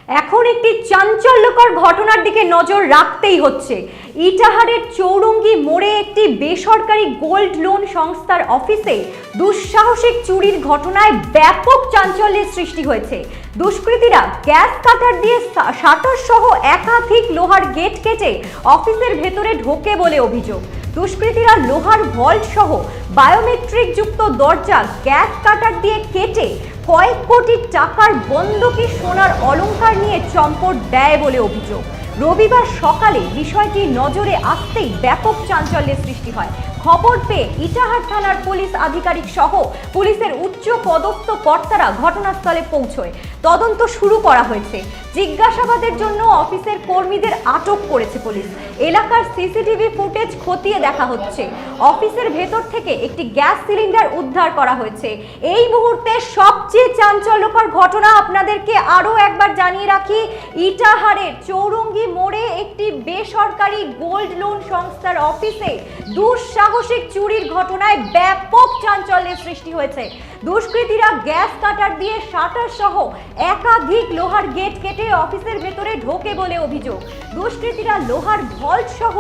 এখন একটি চাঞ্চল্যকর ঘটনার দিকে নজর রাখতেই হচ্ছে। ইটাহারের চৌরঙ্গি মোড়ে একটি বেসরকারি গোল্ড লোন সংস্থার অফিসে দুঃসাহসিক চুরির ঘটনায় ব্যাপক চাঞ্চল্যের সৃষ্টি হয়েছে। দুষ্কৃতীরা গ্যাস কাটার দিয়ে শাটার সহ একাধিক লোহার গেট কেটে অফিসের ভেতরে ঢোকে বলে অভিযোগ। দুষ্কৃতীরা লোহার ভল্ট সহ বায়োমেট্রিক যুক্ত দরজা গ্যাস কাটার দিয়ে কেটে কয়েক কোটি টাকার বন্ধকি সোনার অলংকার নিয়ে চম্পট দেয় বলে অভিযোগ। রবিবার সকালে বিষয়টি নজরে আসতেই ব্যাপক চাঞ্চল্যের সৃষ্টি হয়। খবর পেয়ে ইটাহার থানার পুলিশ আধিকারিক সহ পুলিশের উচ্চ পদস্থ কর্তারা ঘটনাস্থলে পৌঁছয়। তদন্ত শুরু করা হয়েছে। জিজ্ঞাসাবাদের জন্য অফিসের কর্মীদের আটক করেছে পুলিশ। এলাকার সিসিটিভি ফুটেজ খতিয়ে দেখা হচ্ছে। অফিসের ভেতর থেকে একটি গ্যাস সিলিন্ডার উদ্ধার করা হয়েছে। এই মুহূর্তে সবচেয়ে চাঞ্চল্যকর ঘটনা আপনাদেরকে আরো একবার জানিয়ে রাখি, ইটাহারের চৌরঙ্গি মোড়ে একটি বেসরকারি গোল্ড লোন সংস্থার অফিসে দুঃসাহসিক চুরির ঘটনায় ব্যাপক চাঞ্চল্যের সৃষ্টি হয়েছে। দুষ্কৃতীরা গ্যাস কাটার দিয়ে শাটার সহ একাধিক লোহার গেট কেটে অফিসের ভেতরে ঢোকে বলে অভিযোগ। দুষ্কৃতীরা লোহার ভল্ট সহ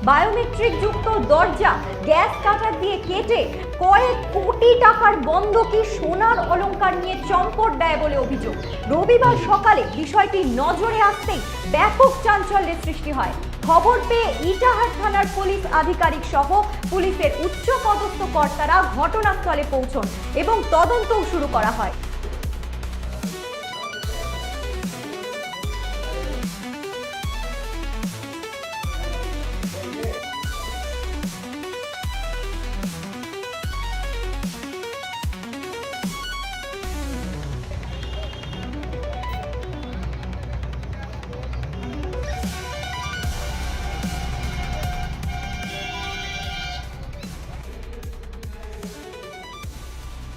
বায়োমেট্রিক যুক্ত দরজা গ্যাস কাটার দিয়ে কেটে কয়েক কোটি টাকার বন্ধকি সোনার অলংকার নিয়ে চম্পট দেয় বলে অভিযোগ। রবিবার সকালে বিষয়টি নজরে আসতেই ব্যাপক চাঞ্চল্যের সৃষ্টি হয়। খবর পেয়ে ইটাহার থানার পুলিশ আধিকারিক সহ পুলিশের উচ্চ পদস্থ কর্তারা ঘটনাস্থলে পৌঁছন এবং তদন্ত শুরু করা হয়।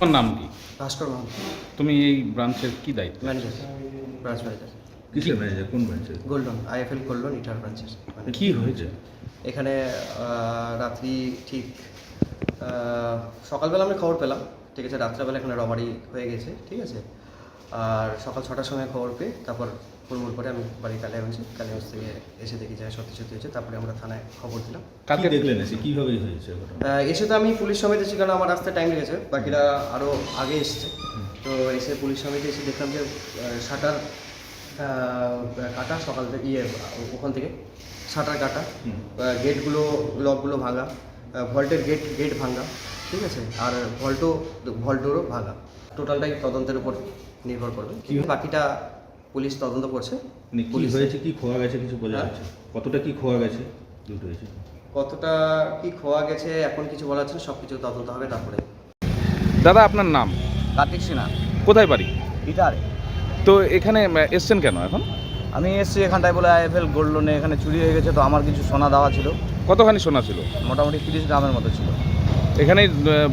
তোমার নাম কি? ভাস্কর মাহাতো। তুমি এই ব্রাঞ্চের কি দায়িত্ব? Manager, branch manager. কিসের ম্যানেজার? কোন ব্রাঞ্চের? Gold loan, IFL gold loan ইটার ব্রাঞ্চের। কি হয়েছে? এখানে রাত্রি ঠিক সকালবেলা আমি খবর পেলাম, ঠিক আছে। রাত্রেবেলা এখানে রবারি হয়ে গেছে, ঠিক আছে। আর সকাল 6টার সময় খবর পেয়ে তারপর হুড়মুড় করে আমি বাড়ি কালিয়াগঞ্জ থেকে এসে দেখি যে সত্যি সত্যি হয়েছে। তারপরে আমরা থানায় খবর দিলাম। কাকে দেখলেন এসে? কীভাবে হয়েছে ঘটনা? এসে তো আমি পুলিশ সমিতি এসেছি, কারণ আমার রাস্তায় টাইম লেগেছে, বাকিরা আরও আগে এসছে। তো এসে পুলিশ সমিতি এসে দেখলাম যে শাটার কাটা, সকাল থেকে ওখান থেকে শাটার কাটা, গেটগুলো লকগুলো ভাঙা, ভল্টের গেট ভাঙা, ঠিক আছে। আর ভল্টরও ভাঙা। টোটালটাই তদন্তের উপর নির্ভর করবে। বাকিটা পুলিশ তদন্ত করছে। কি হয়েছে, কি খোয়া গেছে কিছু বোঝা যাচ্ছে? কতটা কি খোয়া গেছে, লুট হয়েছে? কতটা কি খোয়া গেছে এখন কিছু বলা যাচ্ছে না, সব কিছু তদন্ত হবে তারপরে। দাদা আপনার নাম? কার্তিক সিনহা। কোথায় বাড়ি? ইটারে। তো এখানে এসছেন কেন এখন? আমি এসছি এখানটায় বলে আইএফএল গোল্ড লোনে এখানে চুরি হয়ে গেছে, তো আমার কিছু সোনা দেওয়া ছিল। কতখানি সোনা ছিল? মোটামুটি 30 গ্রামের মতো ছিল। এখানেই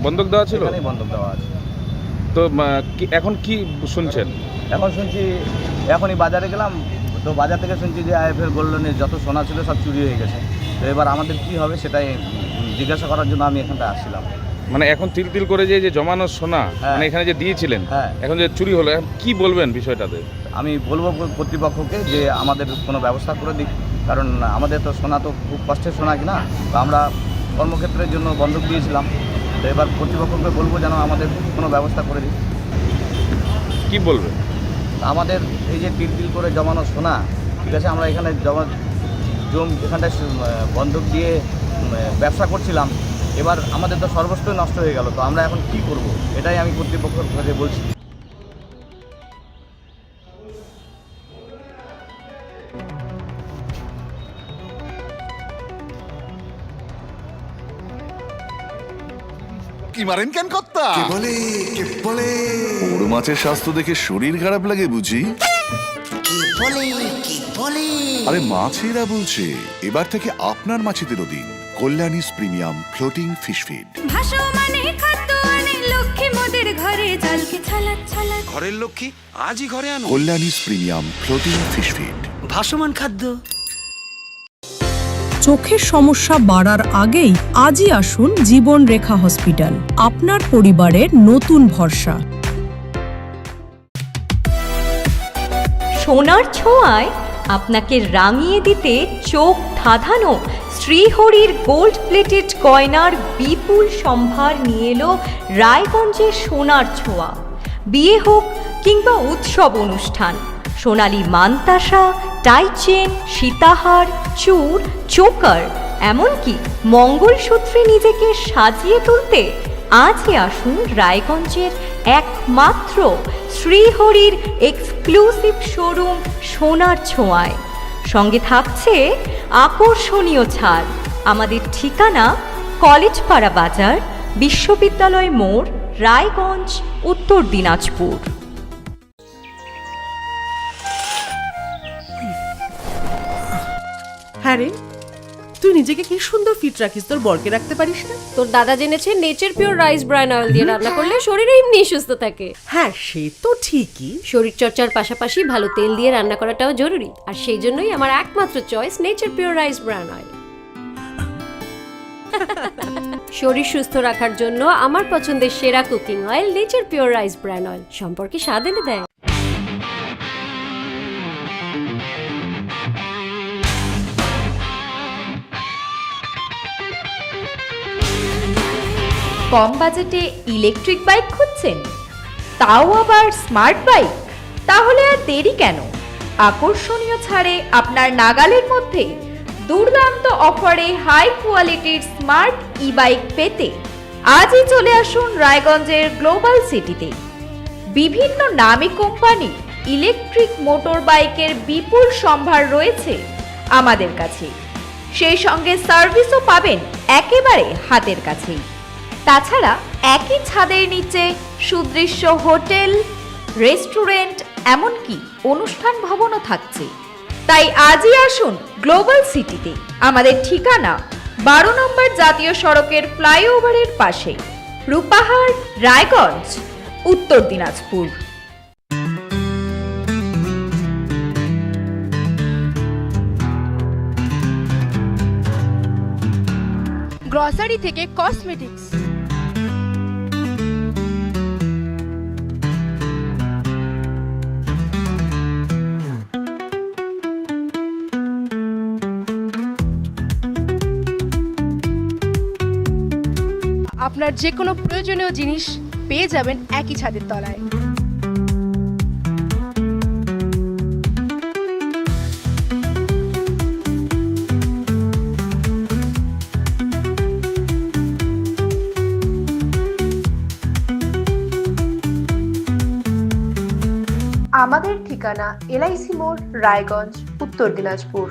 বন্ধক দেওয়া ছিল? এখানেই বন্ধক দেওয়া আছে। তো এখন কি শুনছেন? এখন শুনছি, এখনই বাজারে গেলাম, তো বাজার থেকে শুনছি যে আইএফএল গোল্ড লোনের যত সোনা ছিল সব চুরি হয়ে গেছে। তো এবার আমাদের কি হবে সেটাই জিজ্ঞাসা করার জন্য আমি এখানটায় আসছিলাম। মানে এখন তিল করে যে জমানো সোনা, মানে এখানে যে দিয়েছিলেন, এখন যে চুরি হলো, কি বলবেন বিষয়টাতে? আমি বলবো কর্তৃপক্ষকে যে আমাদের কোনো ব্যবস্থা করে দিক, কারণ আমাদের তো সোনা তো খুব কষ্টের সোনা কিনা, তো আমরা কর্মক্ষেত্রের জন্য বন্ধক দিয়েছিলাম। তো এবার কর্তৃপক্ষকে বলবো যেন আমাদের কোনো ব্যবস্থা করে দিক। কি বলবেন? আমাদের এই যে তিল করে জমানো সোনা, ঠিক আছে, আমরা এখানে এখানটায় বন্ধক দিয়ে ব্যবসা করছিলাম। এবার আমাদের তো সর্বস্বই নষ্ট হয়ে গেল, তো আমরা এখন কি করব, এটাই আমি কর্তৃপক্ষের কাছে বলছি। কি মারেন কেন কর্তা? কে বলে বড় মাছের স্বাস্থ্য দেখে শরীর খারাপ লাগে বুঝি? কি বলে আরে মাছেরা বলছে, এবার থেকে আপনার মাছেদেরও দিন কল্যাণীস প্রিমিয়াম ফ্লোটিং ফিশ ফিড। ঘরের লক্ষ্মী আজই ঘরে আনো কল্যাণীস প্রিমিয়াম ফ্লোটিং ফিশ ফিড, ভাসমান খাদ্য। চোখের সমস্যা বাড়ার আগেই আজই আসুন জীবন রেখা হসপিটাল, আপনার পরিবারের নতুন ভরসা। সোনার ছোঁয়ায় আপনাকে রাঙিয়ে দিতে চোখ ধাঁধানো শ্রীহরির গোল্ড প্লেটেড গয়নার বিপুল সম্ভার নিয়ে এলো রায়গঞ্জের সোনার ছোঁয়া। বিয়ে হোক কিংবা উৎসব অনুষ্ঠান, সোনালী মানতাসা, টাইচেন, সীতাহার, চূড়, চোকার, এমনকি মঙ্গলসূত্রে নিজেকে সাজিয়ে তুলতে আজই আসুন রায়গঞ্জের একমাত্র শ্রীহরির এক্সক্লুসিভ শোরুম সোনার ছোঁয়ায়। সঙ্গে থাকছে আকর্ষণীয় ছাড়। আমাদের ঠিকানা কলেজপাড়া বাজার, বিশ্ববিদ্যালয় মোড়, রায়গঞ্জ, উত্তর দিনাজপুর। হ্যাঁ রে, তুই নিজেকে কি সুন্দর ফিট রাখিস, তোর বরকে রাখতে পারিস না? তোর দাদা জেনেছে nature pure rice bran oil দিয়ে রান্না করলে শরীর এমনি সুস্থ থাকে। হ্যাঁ, সে তো ঠিকই। শরীর চর্চার পাশাপাশি ভালো তেল দিয়ে রান্না করাটাও জরুরি, আর সেই জন্যই আমার একমাত্র choice nature pure rice bran oil. শরীর সুস্থ রাখার জন্য আমার পছন্দের সেরা cooking oil nature pure rice bran oil, সম্পর্কে স্বাদ এনে দেয়। কম বাজেটে ইলেকট্রিক বাইক খুঁজছেন, তাও আবার স্মার্ট বাইক? তাহলে আর দেরি কেন? আকর্ষণীয় ছাড়ে আপনার নাগালের মধ্যে দুর্দান্ত অফারে হাই কোয়ালিটির স্মার্ট ই বাইক পেতে আজই চলে আসুন রায়গঞ্জের গ্লোবাল সিটিতে। বিভিন্ন নামী কোম্পানি ইলেকট্রিক মোটর বাইকের বিপুল সম্ভার রয়েছে আমাদের কাছে। সেই সঙ্গে সার্ভিসও পাবেন একেবারে হাতের কাছেই। তাছাড়া একই ছাদের নিচে সুদৃশ্য হোটেল, রেস্টুরেন্ট, এমনকি অনুষ্ঠান ভবনও থাকছে। তাই আজই আসুন গ্লোবাল সিটিতে। আমাদের ঠিকানা 12 নম্বর জাতীয় সড়কের ফ্লাইওভারের পাশে, রূপাহার, রায়গঞ্জ, উত্তর দিনাজপুর। গ্রসারি থেকে কসমেটিক্স, আপনার যে কোনো প্রয়োজনীয় জিনিস পেয়ে যাবেন একই ছাদের তলায়। আমাদের ঠিকানা LIC মোড়, রায়গঞ্জ, উত্তর দিনাজপুর।